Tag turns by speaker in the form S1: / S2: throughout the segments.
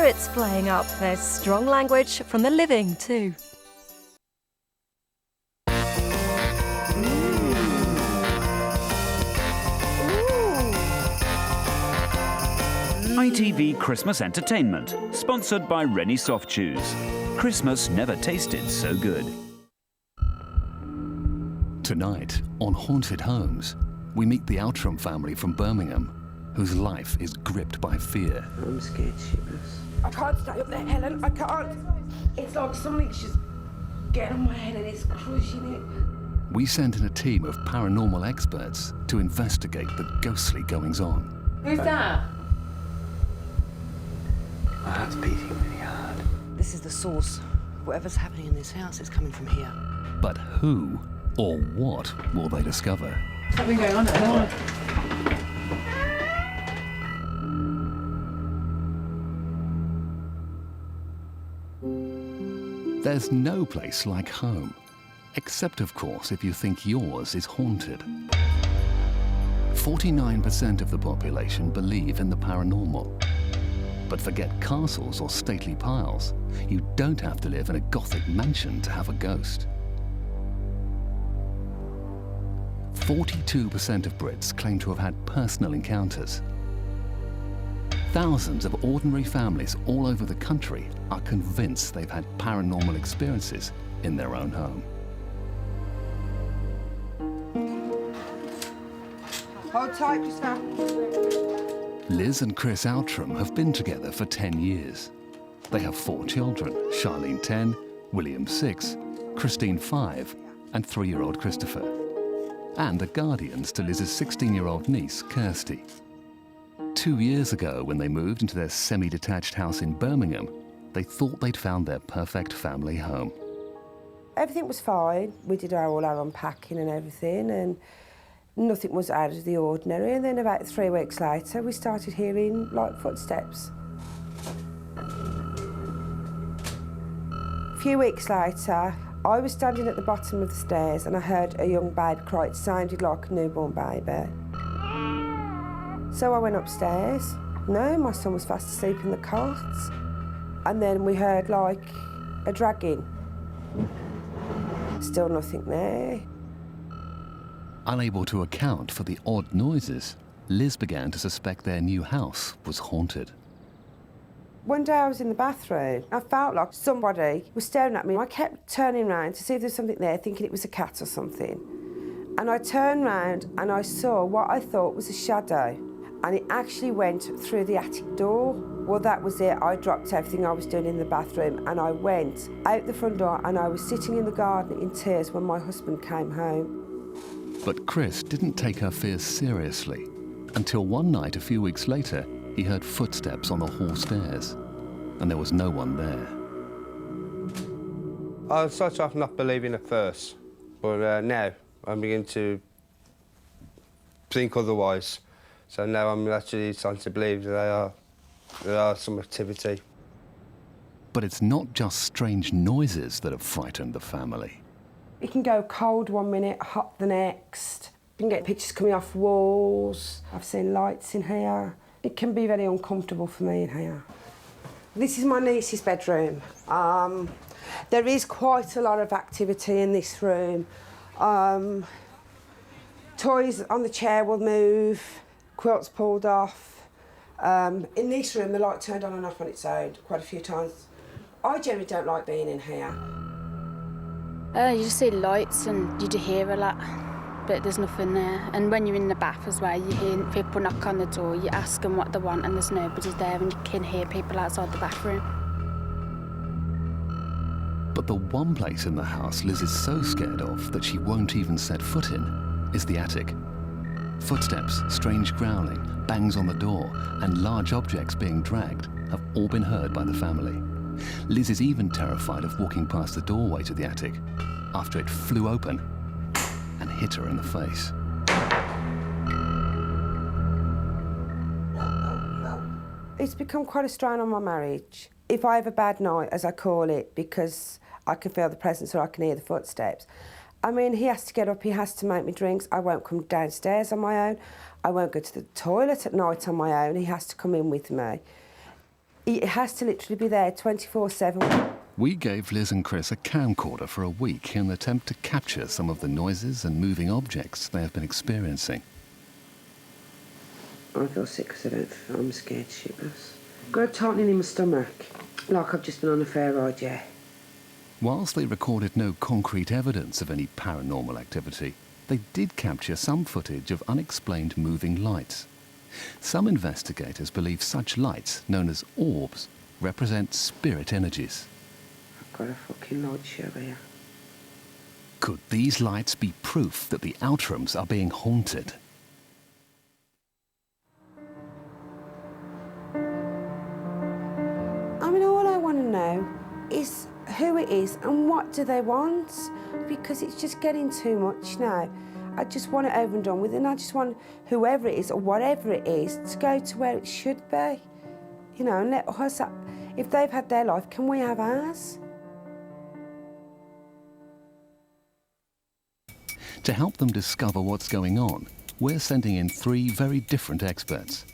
S1: spirits flaying up. There's strong language from the living too.
S2: ITV Christmas Entertainment, sponsored by Rennie Soft Chews. Christmas never tasted so good.
S3: Tonight, on Haunted Homes, we meet the Outram family from Birmingham, whose life is gripped by fear.
S4: I'm scared shitless. I can't stay up there, Helen, I can't. It's like something's just getting on my head and it's crushing it.
S3: We sent in a team of paranormal experts to investigate the ghostly goings-on.
S5: Who's that?
S4: My heart's beating really hard.
S5: This is the source. Whatever's happening in this house is coming from here.
S3: But who or what will they discover?
S5: Something going on at home.
S3: There's no place like home, except of course if you think yours is haunted. 49% of the population believe in the paranormal. But forget castles or stately piles. You don't have to live in a Gothic mansion to have a ghost. 42% of Brits claim to have had personal encounters. Thousands of ordinary families all over the country are convinced they've had paranormal experiences in their own home.
S4: Hold tight just now.
S3: Liz and Chris Outram have been together for 10 years. They have 4 children, Charlene 10, William 6, Christine 5, and 3-year-old Christopher. And the guardians to Liz's 16-year-old niece, Kirsty. 2 years ago, when they moved into their semi-detached house in Birmingham, they thought they'd found their perfect family home.
S4: Everything was fine. We did all our unpacking and everything, and nothing was out of the ordinary. And then about 3 weeks later, we started hearing, like, footsteps. A few weeks later, I was standing at the bottom of the stairs and I heard a young babe cry. It sounded like a newborn baby. So I went upstairs. No, my son was fast asleep in the cot. And then we heard, like, a dragging. Still nothing there.
S3: Unable to account for the odd noises, Liz began to suspect their new house was haunted.
S4: One day I was in the bathroom. I felt like somebody was staring at me. I kept turning around to see if there was something there, thinking it was a cat or something. And I turned round and I saw what I thought was a shadow. And it actually went through the attic door. Well, that was it. I dropped everything I was doing in the bathroom and I went out the front door and I was sitting in the garden in tears when my husband came home.
S3: But Chris didn't take her fears seriously until one night a few weeks later, he heard footsteps on the hall stairs, and there was no one there.
S6: I was sort of not believing at first, but now I'm beginning to think otherwise. So now I'm actually starting to believe that there are some activity.
S3: But it's not just strange noises that have frightened the family.
S4: It can go cold one minute, hot the next. You can get pictures coming off walls. I've seen lights in here. It can be very uncomfortable for me in here. This is my niece's bedroom. There is quite a lot of activity in this room. Toys on the chair will move, quilts pulled off. In this room, the light turned on and off on its own quite a few times. I generally don't like being in here.
S7: You just see lights and you do hear a lot, but there's nothing there. And when you're in the bath as well, you hear people knock on the door, you ask them what they want and there's nobody there and you can hear people outside the bathroom.
S3: But the one place in the house Liz is so scared of that she won't even set foot in is the attic. Footsteps, strange growling, bangs on the door and large objects being dragged have all been heard by the family. Liz is even terrified of walking past the doorway to the attic after it flew open and hit her in the face.
S4: It's become quite a strain on my marriage. If I have a bad night, as I call it, because I can feel the presence or I can hear the footsteps, I mean, he has to get up, he has to make me drinks. I won't come downstairs on my own. I won't go to the toilet at night on my own. He has to come in with me. It has to literally be there 24/7.
S3: We gave Liz and Chris a camcorder for a week in an attempt to capture some of the noises and moving objects they have been experiencing.
S4: I feel sick because I'm scared shitless. Got a tightening in my stomach, like I've just been on a fair ride, yeah.
S3: Whilst they recorded no concrete evidence of any paranormal activity, they did capture some footage of unexplained moving lights. Some investigators believe such lights, known as orbs, represent spirit energies.
S4: I've got a fucking light show here.
S3: Could these lights be proof that the Outtrams are being haunted?
S4: I mean, all I want to know is who it is and what do they want, because it's just getting too much now. I just want it over and done with, and I just want whoever it is or whatever it is to go to where it should be, you know, and let us, if they've had their life, can we have ours?
S3: To help them discover what's going on, we're sending in 3 very different experts: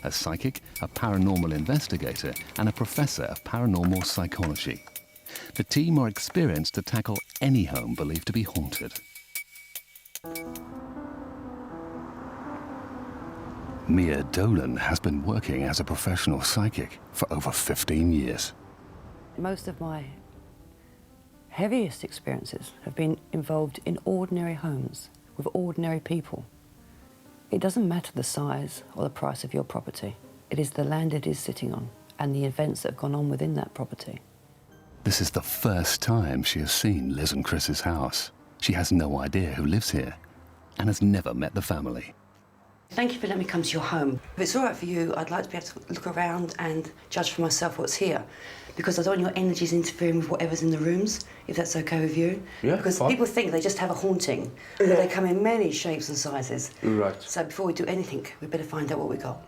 S3: a psychic, a paranormal investigator, and a professor of paranormal psychology. The team are experienced to tackle any home believed to be haunted. Mia Dolan has been working as a professional psychic for over 15 years.
S5: Most of my heaviest experiences have been involved in ordinary homes with ordinary people. It doesn't matter the size or the price of your property. It is the land it is sitting on and the events that have gone on within that property.
S3: This is the first time she has seen Liz and Chris's house. She has no idea who lives here and has never met the family.
S5: Thank you for letting me come to your home. If it's all right for you, I'd like to be able to look around and judge for myself what's here, because I don't want your energies interfering with whatever's in the rooms, if that's okay with you.
S6: Yeah,
S5: because
S6: fine.
S5: people think they just have a haunting, but they come in many shapes and sizes.
S6: Right.
S5: So before we do anything, we better find out what we got.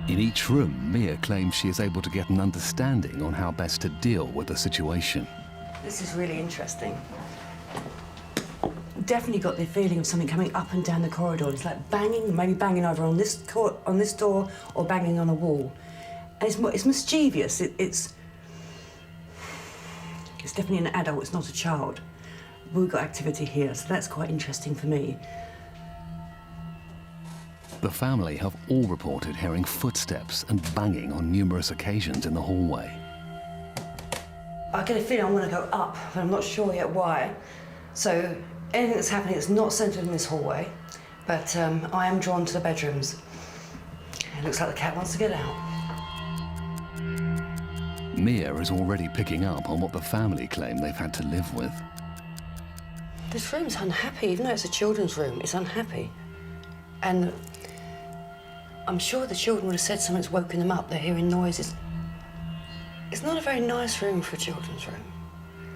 S3: In each room, Mia claims she is able to get an understanding on how best to deal with the situation.
S5: This is really interesting. Definitely got the feeling of something coming up and down the corridor. It's like banging, maybe banging over on this door or banging on a wall. And it's mischievous. It's definitely an adult, it's not a child. We've got activity here, so that's quite interesting for me.
S3: The family have all reported hearing footsteps and banging on numerous occasions in the hallway.
S5: I get a feeling I want to go up, but I'm not sure yet why. So anything that's happening is not centred in this hallway, but I am drawn to the bedrooms. It looks like the cat wants to get out.
S3: Mia is already picking up on what the family claim they've had to live with.
S5: This room's unhappy, even though it's a children's room, it's unhappy. And I'm sure the children would have said something's woken them up, they're hearing noises. It's not a very nice room for a children's room.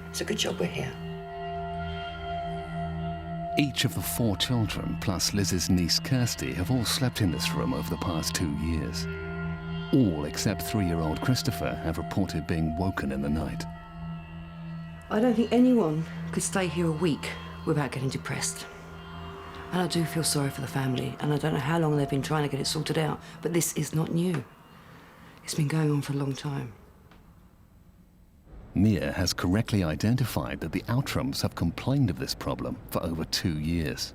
S5: It's a good job we're here.
S3: Each of the 4 children, plus Liz's niece Kirsty, have all slept in this room over the past 2 years. All except 3-year-old Christopher have reported being woken in the night.
S5: I don't think anyone could stay here a week without getting depressed. And I do feel sorry for the family, and I don't know how long they've been trying to get it sorted out, but this is not new. It's been going on for a long time.
S3: Mia has correctly identified that the Outtrams have complained of this problem for over 2 years.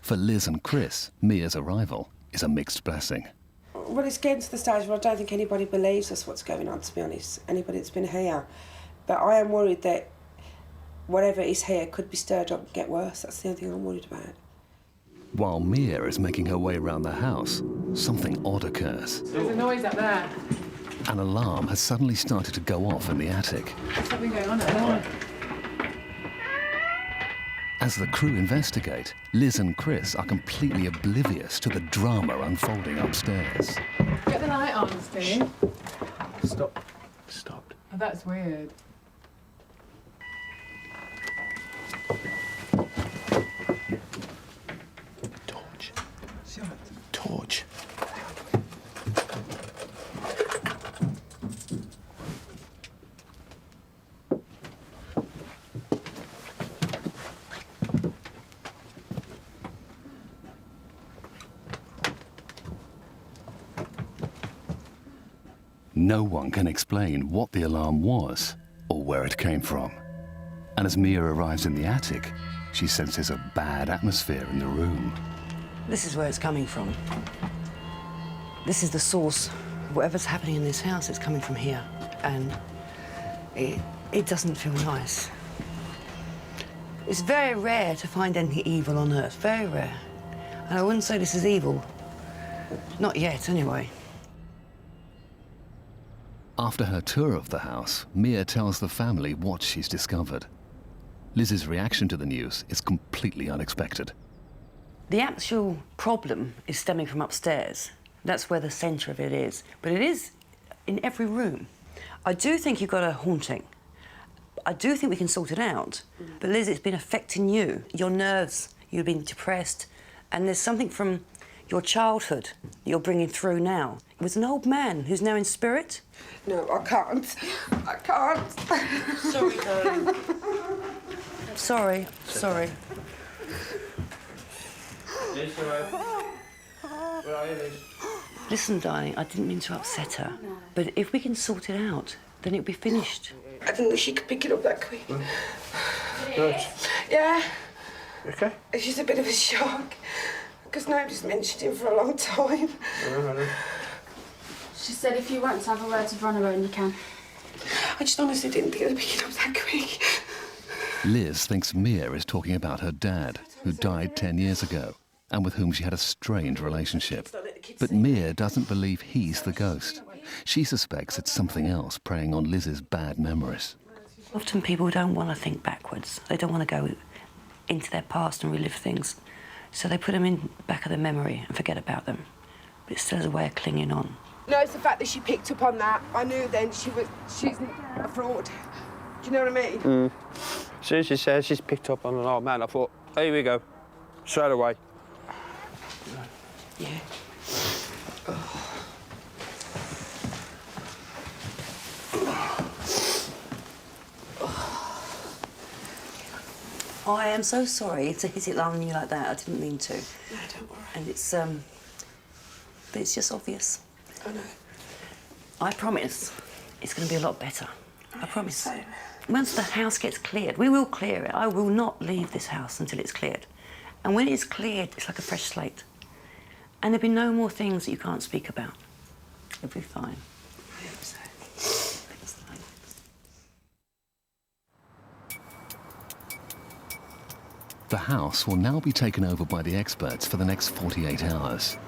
S3: For Liz and Chris, Mia's arrival is a mixed blessing.
S4: Well, it's getting to the stage where I don't think anybody believes us what's going on, to be honest, anybody that's been here. But I am worried that whatever is here could be stirred up and get worse. That's the only thing I'm worried about.
S3: While Mia is making her way around the house, something odd occurs.
S8: There's a noise up there.
S3: An alarm has suddenly started to go off in the attic.
S8: There's something going on up there.
S3: As the crew investigate, Liz and Chris are completely oblivious to the drama unfolding upstairs.
S8: Get the light on, Steve.
S6: Stop. Stopped.
S8: Oh, that's weird.
S6: Torch. Torch.
S3: No one can explain what the alarm was or where it came from. And as Mia arrives in the attic, she senses a bad atmosphere in the room.
S5: This is where it's coming from. This is the source. Whatever's happening in this house is coming from here. And it doesn't feel nice. It's very rare to find anything evil on Earth, very rare. And I wouldn't say this is evil. Not yet, anyway.
S3: After her tour of the house, Mia tells the family what she's discovered. Liz's reaction to the news is completely unexpected.
S5: The actual problem is stemming from upstairs. That's where the centre of it is. But it is in every room. I do think you've got a haunting. I do think we can sort it out. But Liz, it's been affecting you, your nerves. You've been depressed. And there's something from your childhood that you're bringing through now. It was an old man who's now in spirit.
S4: No, I can't. I can't.
S5: Sorry, darling. Sorry. Listen, darling, I didn't mean to upset her. But if we can sort it out, then it'll be finished.
S4: I didn't know she could pick it up that quick.
S6: Good.
S4: Yeah.
S6: Okay.
S4: It's just a bit of a shock. Because nobody's mentioned him for a long time.
S7: She said if you want to have a word with Ron alone, you can.
S4: I just honestly didn't think I'd pick it up that quick.
S3: Liz thinks Mia is talking about her dad, who died 10 years ago, and with whom she had a strained relationship. But Mia doesn't believe he's the ghost. She suspects it's something else preying on Liz's bad memories.
S5: Often people don't want to think backwards. They don't want to go into their past and relive things. So they put them in the back of their memory and forget about them. But it still has a way of clinging on.
S4: No, it's the fact that she picked up on that. I knew then she's a fraud. Do you know what I mean?
S6: As soon as she said she's picked up on an old man, I thought, here we go, straight away.
S5: Yeah. Oh, I am so sorry to hit it on you like that. I didn't mean to.
S4: No, don't worry.
S5: And it's, but it's just obvious.
S4: I know.
S5: I promise it's going to be a lot better. I promise.
S4: So.
S5: Once the house gets cleared, we will clear it. I will not leave this house until it's cleared. And when it's cleared, it's like a fresh slate. And there'll be no more things that you can't speak about. It'll be fine.
S4: I hope so.
S5: It's fine.
S3: The house will now be taken over by the experts for the next 48 hours.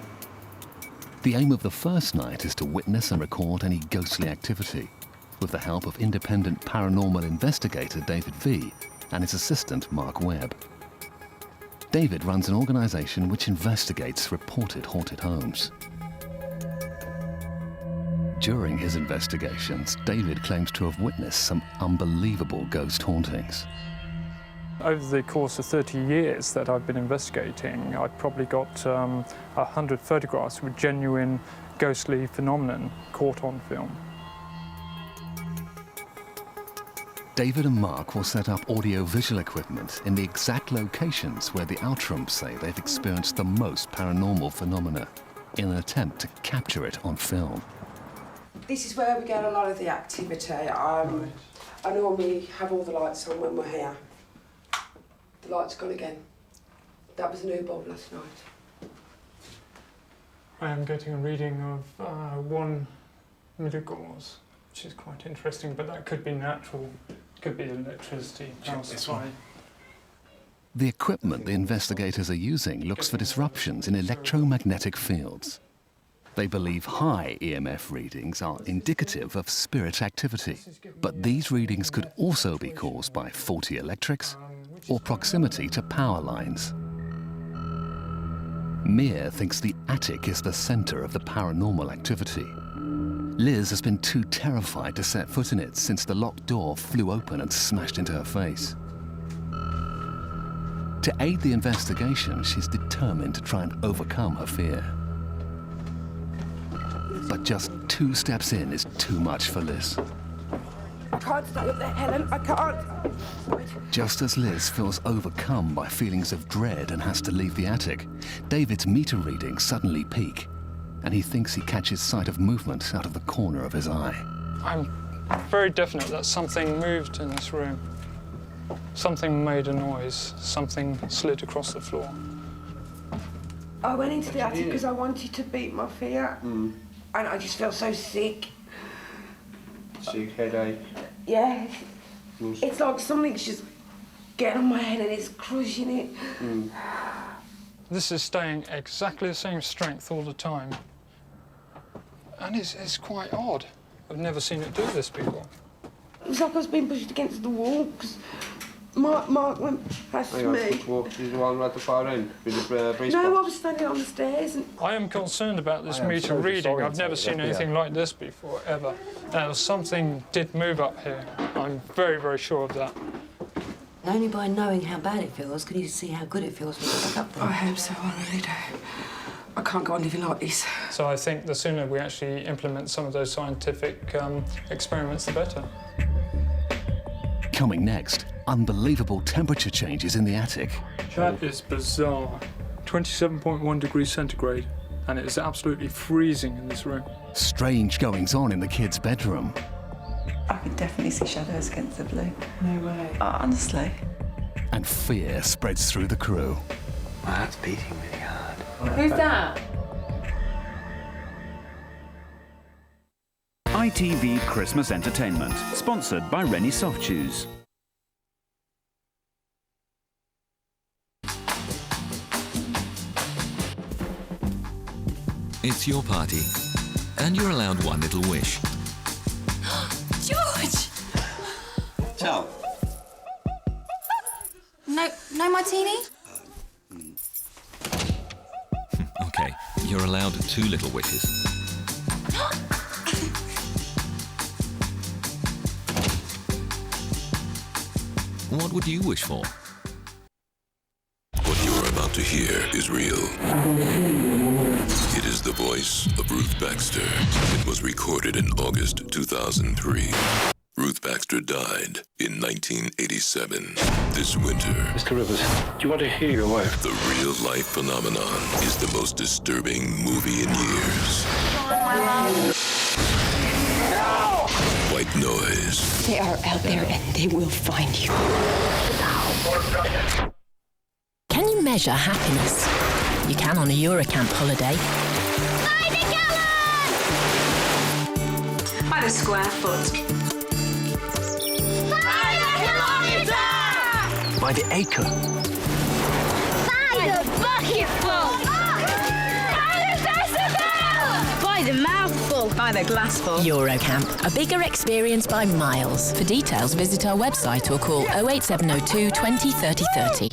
S3: The aim of the first night is to witness and record any ghostly activity, with the help of independent paranormal investigator David V and his assistant Mark Webb. David runs an organisation which investigates reported haunted homes. During his investigations, David claims to have witnessed some unbelievable ghost hauntings.
S9: Over the course of 30 years that I've been investigating, I've probably got 100 photographs with genuine ghostly phenomenon caught on film.
S3: David and Mark will set up audio-visual equipment in the exact locations where the Outtrums say they've experienced the most paranormal phenomena in an attempt to capture it on film.
S4: This is where we get a lot of the activity. I normally have all the lights on when we're here. The light's gone again. That was a new bulb last night.
S9: I am getting a reading of 1 milligauss, which is quite interesting, but that could be natural, could be electricity, power supply.
S3: The equipment the investigators are using looks for disruptions in electromagnetic fields. They believe high EMF readings are indicative of spirit activity, but these readings could also be caused by faulty electrics or proximity to power lines. Mia thinks the attic is the centre of the paranormal activity. Liz has been too terrified to set foot in it since the locked door flew open and smashed into her face. To aid the investigation, she's determined to try and overcome her fear. But just 2 steps in is too much for Liz.
S4: I can't stay up there, Helen. I can't.
S3: Just as Liz feels overcome by feelings of dread and has to leave the attic, David's meter readings suddenly peak. and he thinks he catches sight of movement out of the corner of his eye.
S9: I'm very definite that something moved in this room. Something made a noise. Something slid across the floor.
S4: I went into the attic because I wanted to beat my fear. And I just felt so sick.
S6: Sick headache.
S4: Yeah. It's like something's just getting on my head and it's crushing it.
S9: This is staying exactly the same strength all the time. And it's quite odd. I've never seen it do this before.
S4: It was like I was being pushed against the wall because Mark went past me.
S6: He's the one right at the far end with the breeze
S4: No, I
S6: box.
S4: was standing on the stairs and...
S9: I am concerned about this
S6: I am
S9: meter
S6: so
S9: reading. I've
S6: disorientated,
S9: never seen anything like this before, ever. Something did move up here. I'm very, very sure of that.
S5: Only by knowing how bad it feels can you see how good it feels when you look up there.
S4: I hope so, I really do. I can't go on living like this.
S9: So I think the sooner we actually implement some of those scientific experiments, the better.
S3: Coming next, unbelievable temperature changes in the attic.
S9: That is bizarre. 27.1 degrees centigrade, and it is absolutely freezing in this room.
S3: Strange goings-on in the kids' bedroom.
S10: I could definitely see shadows against the blue.
S8: No way.
S10: Honestly.
S3: And fear spreads through the crew.
S6: My heart's beating really hard.
S8: Who's that?
S2: ITV Christmas Entertainment, sponsored by Rennie Soft Chews.
S11: It's your party, and you're allowed one little wish.
S12: George!
S6: Ciao.
S12: No martini?
S11: Okay, you're allowed two little wishes. What would you wish for?
S13: What you are about to hear is real. It is the voice of Ruth Baxter. It was recorded in August 2003. Ruth Baxter died in 1987. This winter,
S14: Mr. Rivers, do you want to hear your wife?
S13: the real-life phenomenon is the most disturbing movie in years. White noise.
S12: They are out there and they will find you.
S15: Can you measure happiness? You can on a Eurocamp holiday.
S12: By the square foot.
S14: By the acre.
S12: By the bucketful. By the decibel. By the mouthful.
S15: By the glassful. Eurocamp, a bigger experience by miles. For details, visit our website or call 08702 20 30 30.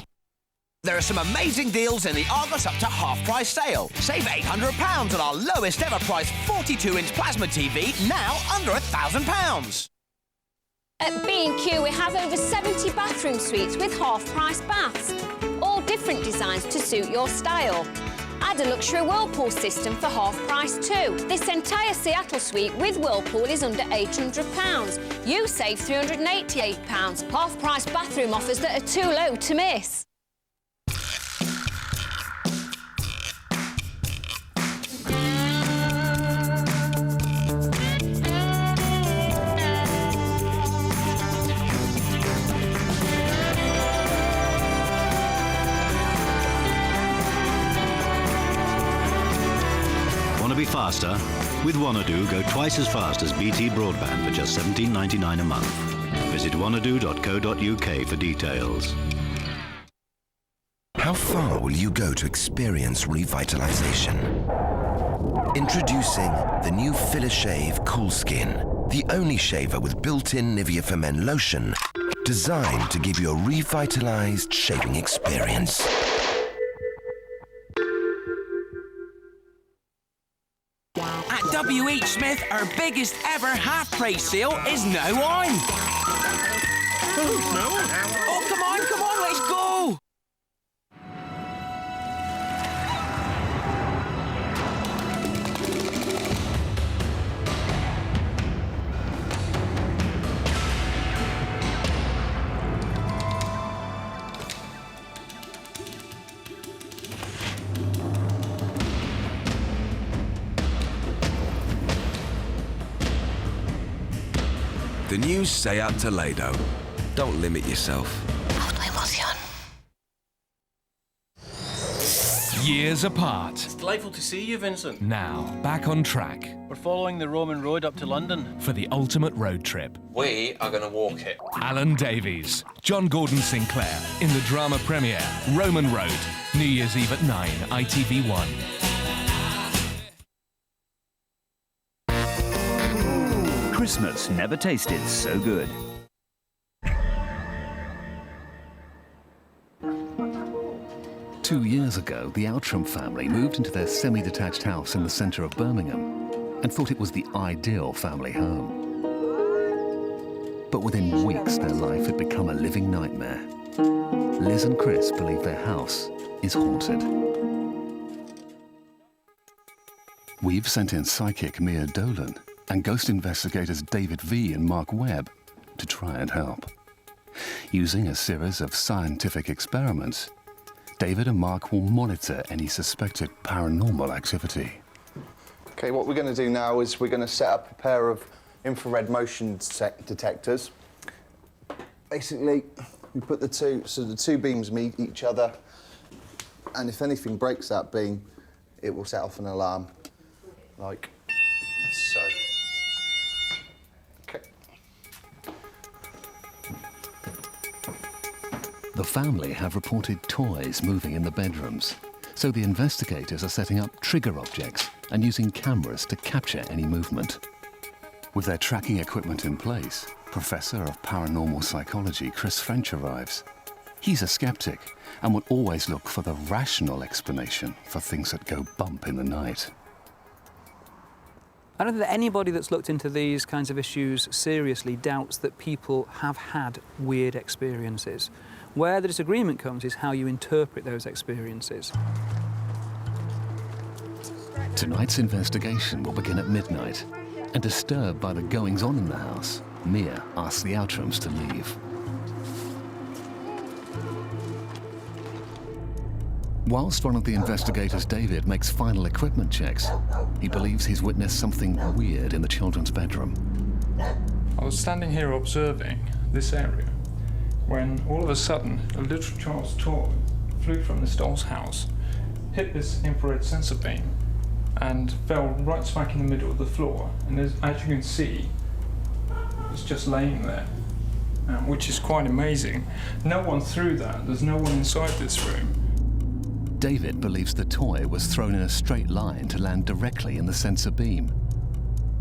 S16: There are some amazing deals in the Argos Up to Half Price sale. Save £800 on our lowest ever price 42-inch plasma TV, now under £1,000.
S17: At B&Q, we have over 70 bathroom suites with half-price baths, all different designs to suit your style. Add a luxury Whirlpool system for half price too. This entire Seattle suite with Whirlpool is under £800. You save £388. Half-price bathroom offers that are too low to miss.
S18: Want to be faster? With Wanadoo, go twice as fast as BT Broadband for just $17.99 a month. Visit wanadoo.co.uk for details.
S19: How far will you go to experience revitalization? Introducing the new Filler Shave Cool Skin, the only shaver with built-in Nivea for Men lotion, designed to give you a revitalized shaving experience.
S16: At W.H. Smith, our biggest ever half-price sale is now on. Oh, come on, let's go.
S19: The new Seat Toledo. Don't limit yourself.
S20: Years apart.
S14: It's delightful to see you, Vincent.
S20: Now, back on track
S14: We're following the Roman road up to London.
S20: for the ultimate road trip.
S14: We are going to walk it.
S20: Alan Davies, John Gordon Sinclair in the drama premiere, Roman Road, New Year's Eve at 9, ITV1.
S2: Christmas never tasted so good.
S3: Two years ago, the Outram family moved into their semi-detached house in the centre of Birmingham and thought it was the ideal family home. But within weeks, their life had become a living nightmare. Liz and Chris believe their house is haunted. We've sent in psychic Mia Dolan and ghost investigators David V and Mark Webb to try and help. Using a series of scientific experiments, David and Mark will monitor any suspected paranormal activity.
S21: Okay, what we're going to do now is we're going to set up a pair of infrared motion detectors. Basically, we put the two beams meet each other, and if anything breaks that beam, it will set off an alarm, like so. Okay.
S3: The family have reported toys moving in the bedrooms, so the investigators are setting up trigger objects and using cameras to capture any movement. With their tracking equipment in place, Professor of Paranormal Psychology Chris French arrives. He's a skeptic and will always look for the rational explanation for things that go bump in the night.
S22: I don't think that anybody that's looked into these kinds of issues seriously doubts that people have had weird experiences. Where the disagreement comes is how you interpret those experiences.
S3: Tonight's investigation will begin at midnight, and disturbed by the goings-on in the house, Mia asks the Outrams to leave. Whilst one of the investigators, David, makes final equipment checks, he believes he's witnessed something weird in the children's bedroom.
S9: I was standing here observing this area when all of a sudden a little child's toy flew from this doll's house, hit this infrared sensor beam and fell right smack in the middle of the floor, and as you can see, it's just laying there, which is quite amazing. No one threw that, there's no one inside this room.
S3: David believes the toy was thrown in a straight line to land directly in the sensor beam.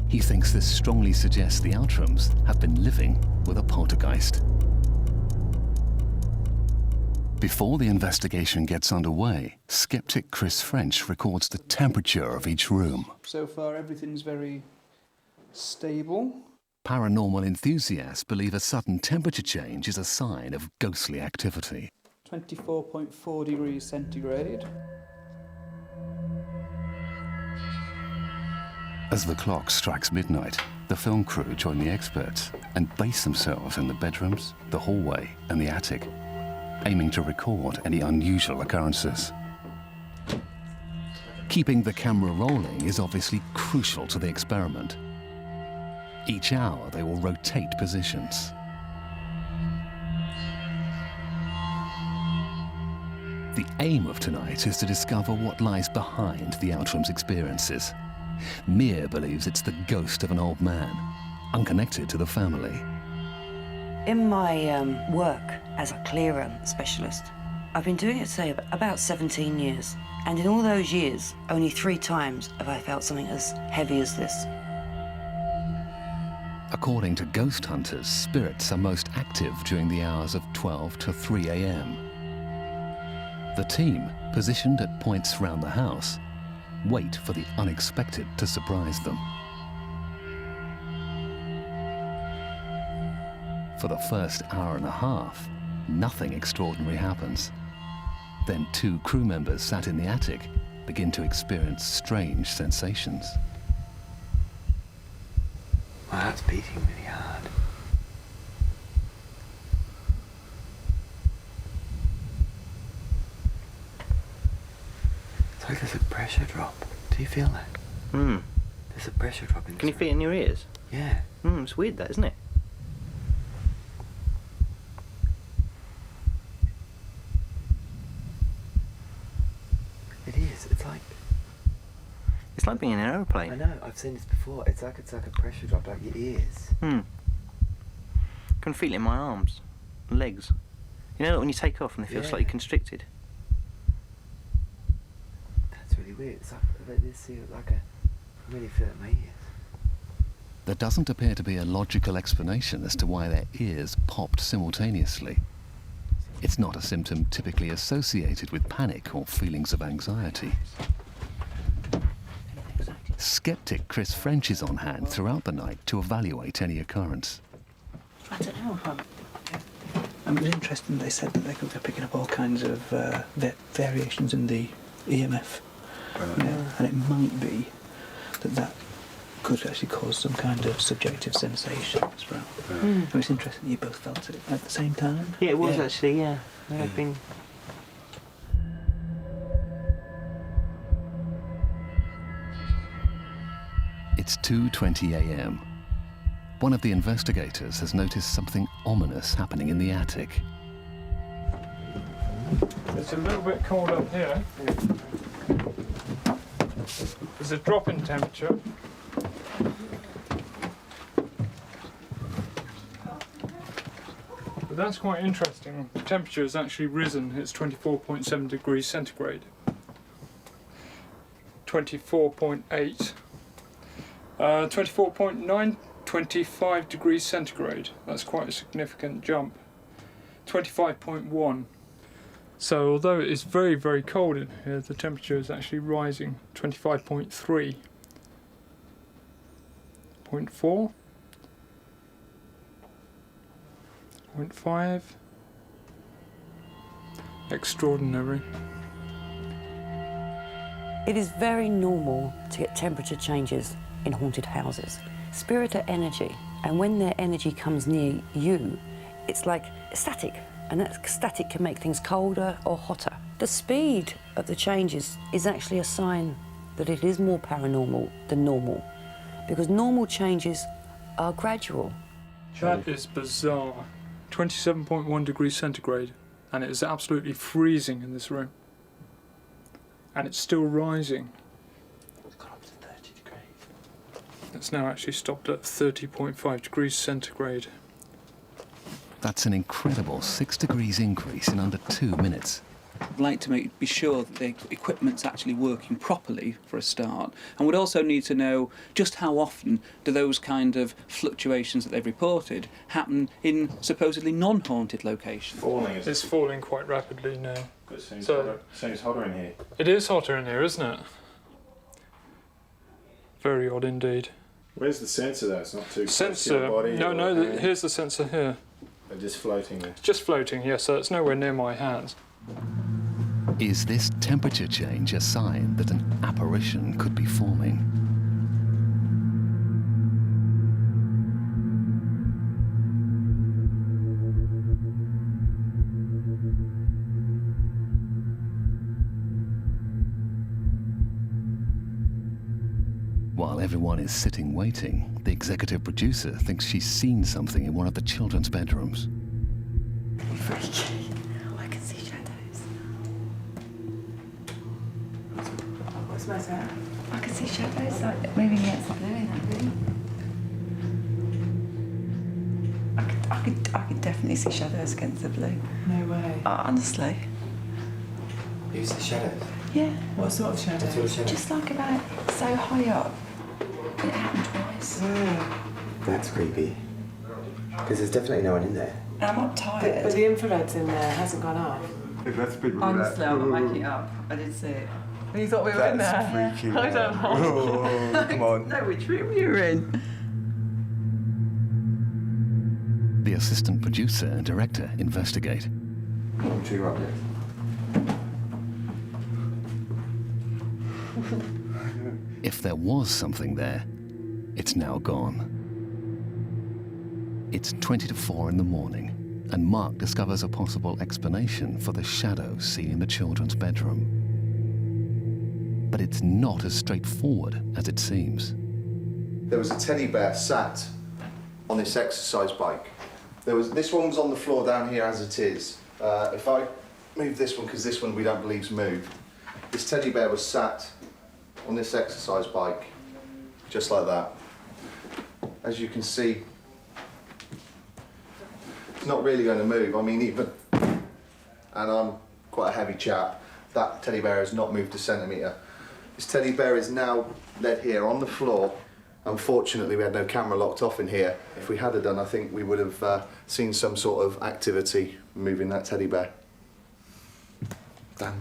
S3: He thinks this strongly suggests the Outrams have been living with a poltergeist. Before the investigation gets underway, skeptic Chris French records the temperature of each room.
S22: So far, everything's very stable.
S3: Paranormal enthusiasts believe a sudden temperature change is a sign of ghostly activity.
S22: 24.4 degrees centigrade.
S3: As the clock strikes midnight, the film crew join the experts and base themselves in the bedrooms, the hallway and the attic, aiming to record any unusual occurrences. Keeping the camera rolling is obviously crucial to the experiment. Each hour they will rotate positions. The aim of tonight is to discover what lies behind the Outrams' experiences. Mia believes it's the ghost of an old man, unconnected to the family.
S5: In my work as a clearer specialist, I've been doing it, say, about 17 years. And in all those years, only 3 times have I felt something as heavy as this.
S3: According to ghost hunters, spirits are most active during the hours of 12 to 3 a.m. The team, positioned at points round the house, wait for the unexpected to surprise them. For the first hour and a half, nothing extraordinary happens. Then 2 crew members sat in the attic begin to experience strange sensations.
S23: My heart's beating really hard. It's like there's a pressure drop. Do you feel that? There's a pressure drop in.
S24: Can you feel it in your ears?
S23: Yeah.
S24: It's weird that, isn't it?
S23: It's like being in an aeroplane. I know, I've seen this before. It's like a pressure drop, like your ears.
S16: Can feel it in my arms, legs. You know when you take off and they feel slightly constricted?
S23: That's really weird. It's like I really feel it in my ears.
S3: There doesn't appear to be a logical explanation as to why their ears popped simultaneously. It's not a symptom typically associated with panic or feelings of anxiety. Skeptic Chris French is on hand throughout the night to evaluate any occurrence.
S22: I don't know. It was interesting they said that they're picking up all kinds of variations in the EMF. And it might be that could actually cause some kind of subjective sensation as well. It was interesting you both felt it at the same time.
S16: Yeah, it was actually, yeah. I've been...
S3: It's 2:20 a.m. One of the investigators has noticed something ominous happening in the attic.
S9: It's a little bit cold up here. There's a drop in temperature. But that's quite interesting. The temperature has actually risen. It's 24.7 degrees centigrade. 24.8. 24.9, 25 degrees centigrade. That's quite a significant jump. 25.1. So although it is very, very cold in here, the temperature is actually rising. 25.3. 0.4. 0.5. Extraordinary.
S5: It is very normal to get temperature changes in haunted houses. Spirit are energy, and when their energy comes near you, it's like static, and that static can make things colder or hotter. The speed of the changes is actually a sign that it is more paranormal than normal, because normal changes are gradual.
S9: That is bizarre. 27.1 degrees centigrade, and it is absolutely freezing in this room. And it's still rising.
S23: It's gone up to 30 degrees.
S9: It's now actually stopped at 30.5 degrees centigrade.
S3: That's an incredible 6 degrees increase in under 2 minutes.
S22: I'd like to be sure that the equipment's actually working properly for a start, and would also need to know just how often do those kind of fluctuations that they've reported happen in supposedly non-haunted locations.
S9: It's falling quite rapidly now.
S1: It seems hotter in here.
S9: It is hotter in here, isn't it? Very odd indeed.
S1: Where's the sensor though? It's not too close to
S9: Sensor?
S1: your body.
S9: No, here's the sensor here.
S1: They're just floating there.
S9: It's just floating, yes, so it's nowhere near my hands.
S3: Is this temperature change a sign that an apparition could be forming? While everyone is sitting waiting, the executive producer thinks she's seen something in one of the children's bedrooms.
S10: Freaky. I can see shadows.
S8: What's the matter?
S10: I can see shadows like moving against the blue in that room. I could definitely see shadows against the blue.
S8: No way.
S10: Honestly.
S23: You see shadows?
S10: Yeah.
S8: What sort of shadow?
S23: What sort of shadow?
S10: Just like about so high up. It happened twice.
S23: That's creepy. Because there's definitely no one in there.
S10: And I'm not tired.
S8: But the infrared's in there, hasn't gone off.
S23: That's a bit
S10: Honestly, I'm not making it up. I did see it. And you thought we were in there?
S23: That's freaky.
S10: I don't know.
S23: Oh, come on.
S10: No, which room you were in?
S3: The assistant producer and director investigate.
S23: Tree right there.
S3: If there was something there, it's now gone. It's 20 to 4 in the morning, and Mark discovers a possible explanation for the shadow seen in the children's bedroom. But it's not as straightforward as it seems.
S21: There was a teddy bear sat on this exercise bike. This one was on the floor down here as it is. If I move this one, because this one we don't believe's moved, this teddy bear was sat on this exercise bike, just like that. As you can see, it's not really going to move. I mean, even, and I'm quite a heavy chap, that teddy bear has not moved a centimetre. This teddy bear is now led here on the floor. Unfortunately, we had no camera locked off in here. If we had done, I think we would have seen some sort of activity moving that teddy bear. Done.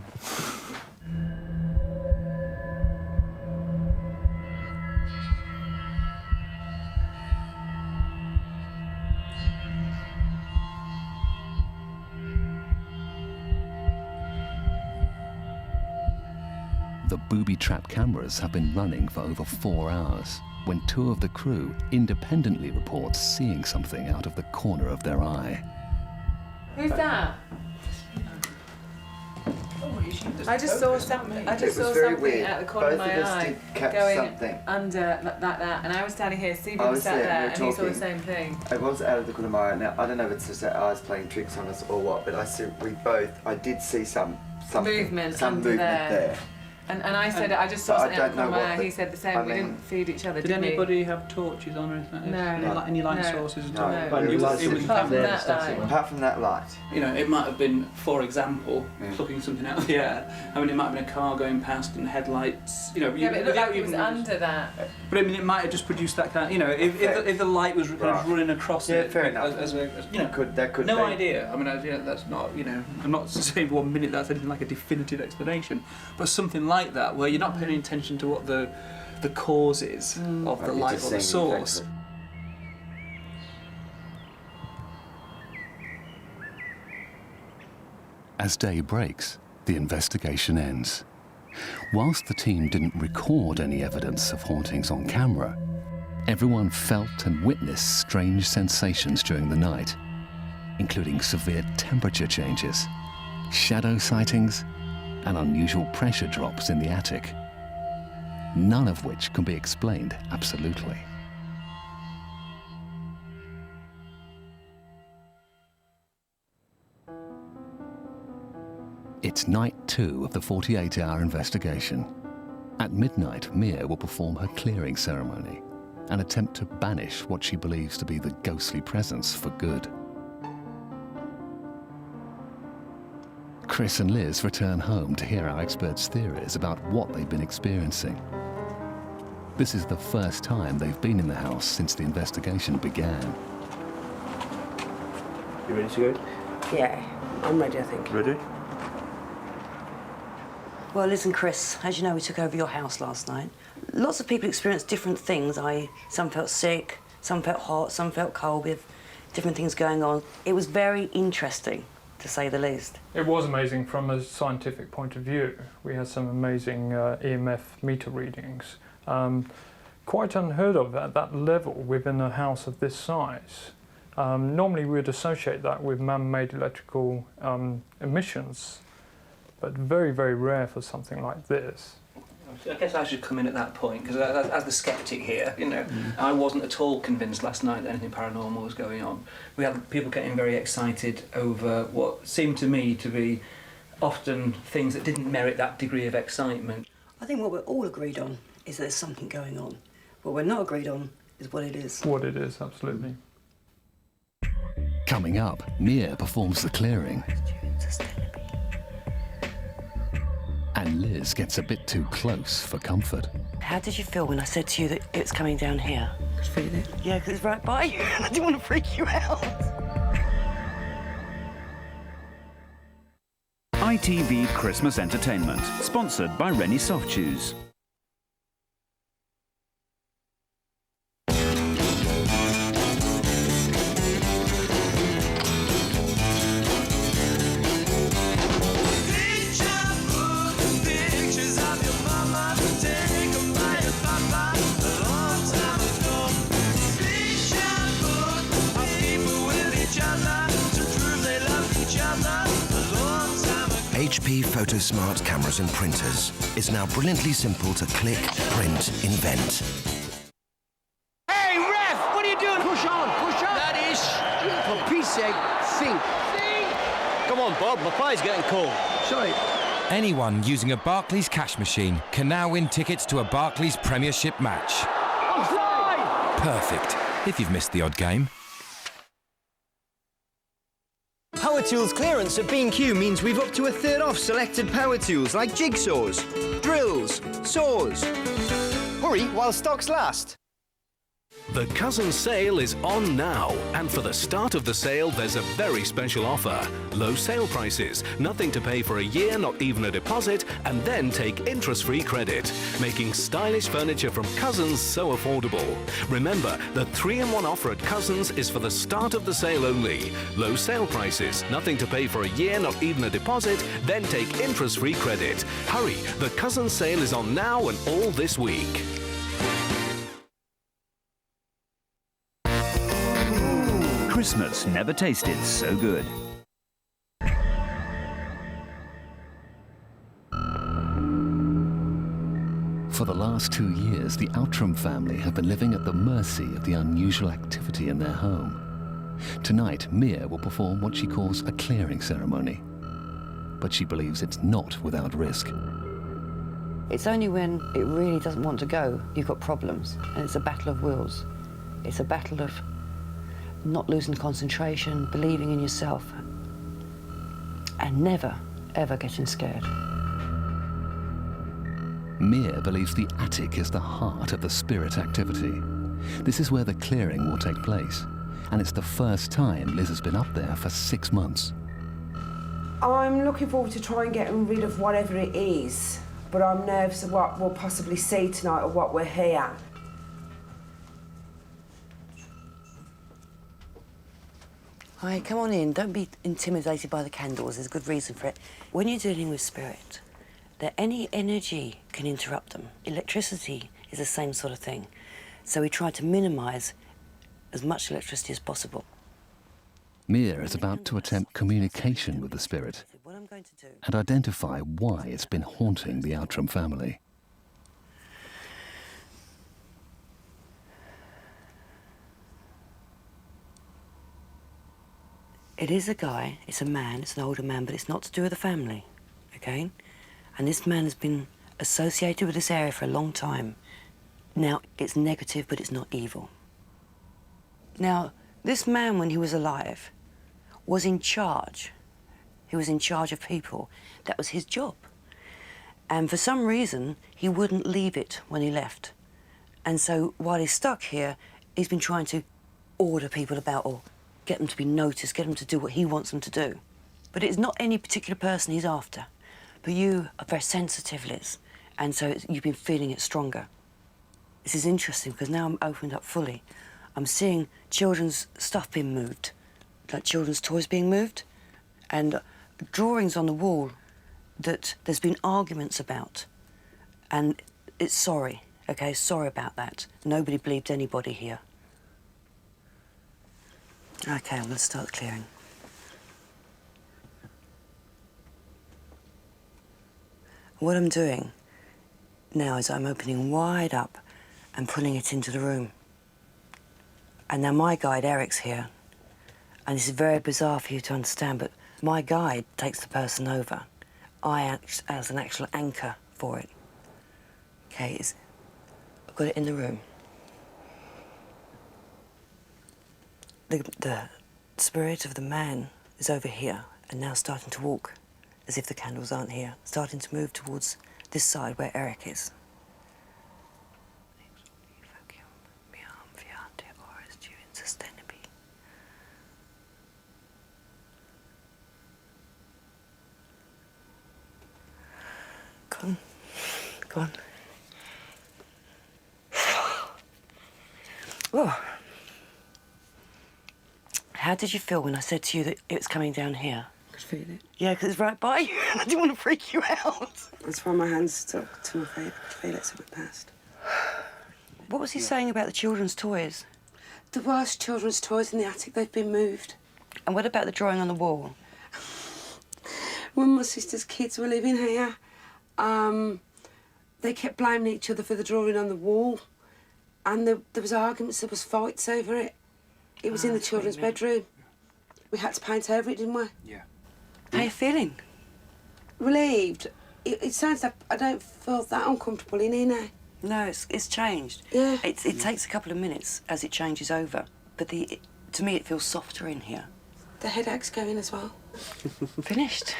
S3: The booby trap cameras have been running for over 4 hours when 2 of the crew independently report seeing something out of the corner of their eye.
S8: Who's that? I just saw something. I just saw something at the corner of my eye going under like that, and I was standing here. Stephen was sat there, and he saw the same thing.
S23: I was out of the corner of my eye. Now I don't know if it's just that I was playing tricks on us or what, but I did see some
S8: movement under there. And I said, I just saw something out of the corner of my eye. He said the same. We didn't feed each other.
S22: Did anybody have torches on or anything?
S8: No.
S22: Any light sources at all?
S23: Apart from that light.
S22: You know, it might have been, for example, plucking something out of the air. I mean, it might have been a car going past and headlights. You know,
S8: yeah, but it looked like it was under that.
S22: But I mean, it might have just produced that kind of, you know, if the light was kind of running across it.
S23: Fair enough.
S22: As you know,
S23: that could
S22: no
S23: be.
S22: idea. I mean, that's not, you know, I'm not saying for 1 minute that's anything like a definitive explanation, but something like that where you're not paying attention to what the cause is of the light or the source.
S3: As day breaks, the investigation ends. Whilst the team didn't record any evidence of hauntings on camera, everyone felt and witnessed strange sensations during the night, including severe temperature changes, shadow sightings, and unusual pressure drops in the attic, none of which can be explained absolutely. It's night 2 of the 48-hour investigation. At midnight, Mia will perform her clearing ceremony and attempt to banish what she believes to be the ghostly presence for good. Chris and Liz return home to hear our experts' theories about what they've been experiencing. This is the first time they've been in the house since the investigation began.
S23: You ready to go?
S5: Yeah, I'm ready, I think.
S23: Ready?
S5: Well, Liz and Chris, as you know, we took over your house last night. Lots of people experienced different things. Some felt sick, some felt hot, some felt cold, with different things going on. It was very interesting, to say the least.
S9: It was amazing from a scientific point of view. We had some amazing EMF meter readings. Quite unheard of at that level within a house of this size. Normally we would associate that with man-made electrical emissions, but very, very rare for something like this.
S22: I guess I should come in at that point, because as the sceptic here, you know, I wasn't at all convinced last night that anything paranormal was going on. We had people getting very excited over what seemed to me to be often things that didn't merit that degree of excitement.
S5: I think what we're all agreed on is that there's something going on. What we're not agreed on is what it is.
S9: What it is, absolutely.
S3: Coming up, Mia performs the clearing. And Liz gets a bit too close for comfort.
S5: How did you feel when I said to you that it's coming down here? I could feel it. Yeah, because it's right by you. I didn't want to freak you out.
S2: ITV Christmas Entertainment, sponsored by Rennie Soft Shoes.
S19: HP PhotoSmart cameras and printers. It's now brilliantly simple to click, print, invent.
S16: Hey, ref! What are you doing? Push on! That is... For peace sake, sing! Sing! Come on, Bob. My pie's getting cold.
S23: Sorry,
S4: Anyone using a Barclays cash machine can now win tickets to a Barclays Premiership match. Perfect, if you've missed the odd game.
S6: Power tools clearance at B&Q means we've up to a third off selected power tools like jigsaws, drills, saws. Hurry while stocks last.
S7: The Cousins sale is on now, and for the start of the sale there's a very special offer. Low sale prices, nothing to pay for a year, not even a deposit, and then take interest-free credit, making stylish furniture from Cousins so affordable. Remember, the 3-in-1 offer at Cousins is for the start of the sale only. Low sale prices, nothing to pay for a year, not even a deposit, then take interest-free credit. Hurry, the Cousins sale is on now and all this week.
S2: Christmas never tasted so good.
S3: For the last 2 years, the Outram family have been living at the mercy of the unusual activity in their home. Tonight, Mia will perform what she calls a clearing ceremony. But she believes it's not without risk.
S5: It's only when it really doesn't want to go, you've got problems. And it's a battle of wills. It's a battle of not losing concentration, believing in yourself, and never, ever getting scared.
S3: Mia believes the attic is the heart of the spirit activity. This is where the clearing will take place, and it's the first time Liz has been up there for 6 months.
S24: I'm looking forward to trying getting rid of whatever it is, but I'm nervous of what we'll possibly see tonight or what we're here.
S5: Hi, come on in. Don't be intimidated by the candles. There's a good reason for it. When you're dealing with spirit, that any energy can interrupt them. Electricity is the same sort of thing. So we try to minimise as much electricity as possible.
S3: Mia is about to attempt communication with the spirit and identify why it's been haunting the Outram family.
S5: It is a guy, it's a man, it's an older man, but it's not to do with the family, okay? And this man has been associated with this area for a long time. Now, it's negative, but it's not evil. Now, this man, when he was alive, was in charge. He was in charge of people. That was his job. And for some reason, he wouldn't leave it when he left. And so while he's stuck here, he's been trying to order people about or get them to be noticed, get them to do what he wants them to do. But it's not any particular person he's after. But you are very sensitive, Liz, and so you've been feeling it stronger. This is interesting because now I'm opened up fully. I'm seeing children's stuff being moved, like children's toys being moved, and drawings on the wall that there's been arguments about. And it's sorry, okay, sorry about that. Nobody believed anybody here. Okay, I'm going to start clearing. What I'm doing now is I'm opening wide up and pulling it into the room. And now my guide, Eric's here. And this is very bizarre for you to understand, but my guide takes the person over. I act as an actual anchor for it. Okay, I've got it in the room. The spirit of the man is over here and now starting to walk as if the candles aren't here, starting to move towards this side where Eric is. Go on. Go on. Oh. How did you feel when I said to you that it was coming down here?
S24: I could feel it.
S5: Yeah, because it's right by you. I didn't want to freak you out.
S24: That's why my hands stuck to my face. I could feel it, so it passed.
S5: What was he saying about the children's toys?
S24: There was children's toys in the attic. They've been moved.
S5: And what about the drawing on the wall?
S24: When my sister's kids were living here, they kept blaming each other for the drawing on the wall. And there was arguments, there was fights over it. It was in the children's bedroom. We had to paint over it, didn't we?
S6: Yeah.
S5: How are you feeling?
S24: relieved. It sounds like I don't feel that uncomfortable in here now.
S5: No, it's changed.
S24: Yeah.
S5: It takes a couple of minutes as it changes over, but to me it feels softer in here.
S24: The headache's going as well.
S5: Finished.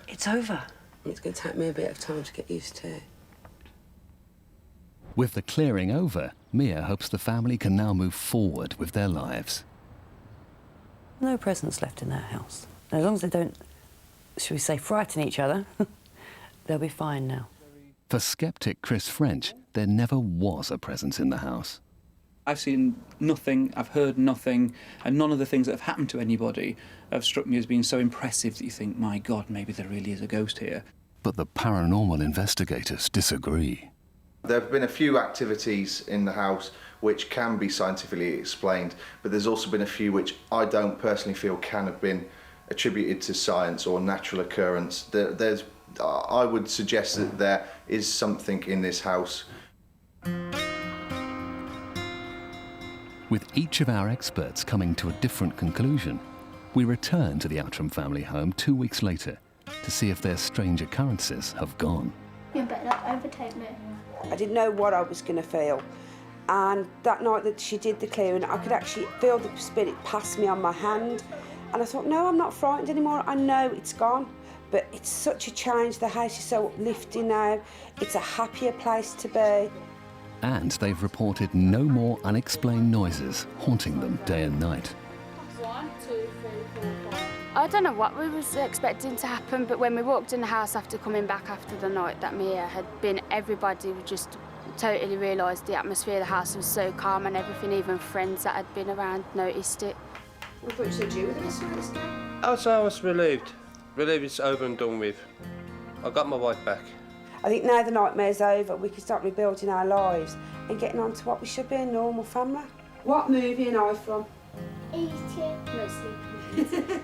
S5: It's over.
S24: It's going to take me a bit of time to get used to it.
S3: With the clearing over, Mia hopes the family can now move forward with their lives.
S5: No presents left in that house. As long as they don't, shall we say, frighten each other, they'll be fine now.
S3: For sceptic Chris French, there never was a presence in the house.
S22: I've seen nothing, I've heard nothing, and none of the things that have happened to anybody have struck me as being so impressive that you think, my God, maybe there really is a ghost here.
S3: But the paranormal investigators disagree.
S21: There have been a few activities in the house which can be scientifically explained, but there's also been a few which I don't personally feel can have been attributed to science or natural occurrence. I would suggest that there is something in this house.
S3: With each of our experts coming to a different conclusion, we return to the Outram family home 2 weeks later to see if their strange occurrences have gone.
S11: You better overtake me.
S24: I didn't know what I was going to feel. And that night that she did the clearing, I could actually feel the spirit pass me on my hand. And I thought, no, I'm not frightened anymore. I know it's gone. But it's such a change. The house is so uplifting now. It's a happier place to be.
S3: And they've reported no more unexplained noises haunting them day and night.
S11: 1, 2, 3, 4, 5. I don't know what we was expecting to happen, but when we walked in the house after coming back after the night that Mia had been, everybody just totally realised the atmosphere of the house was so calm and everything, even friends that had been around noticed it.
S24: I thought you said you were going to sort this now.
S14: I was relieved. Relieved it's over and done with. I got my wife back.
S24: I think now the nightmare's over, we can start rebuilding our lives and getting on to what we should be, a normal family. What movie are I from?
S11: E.T. No, Sleep.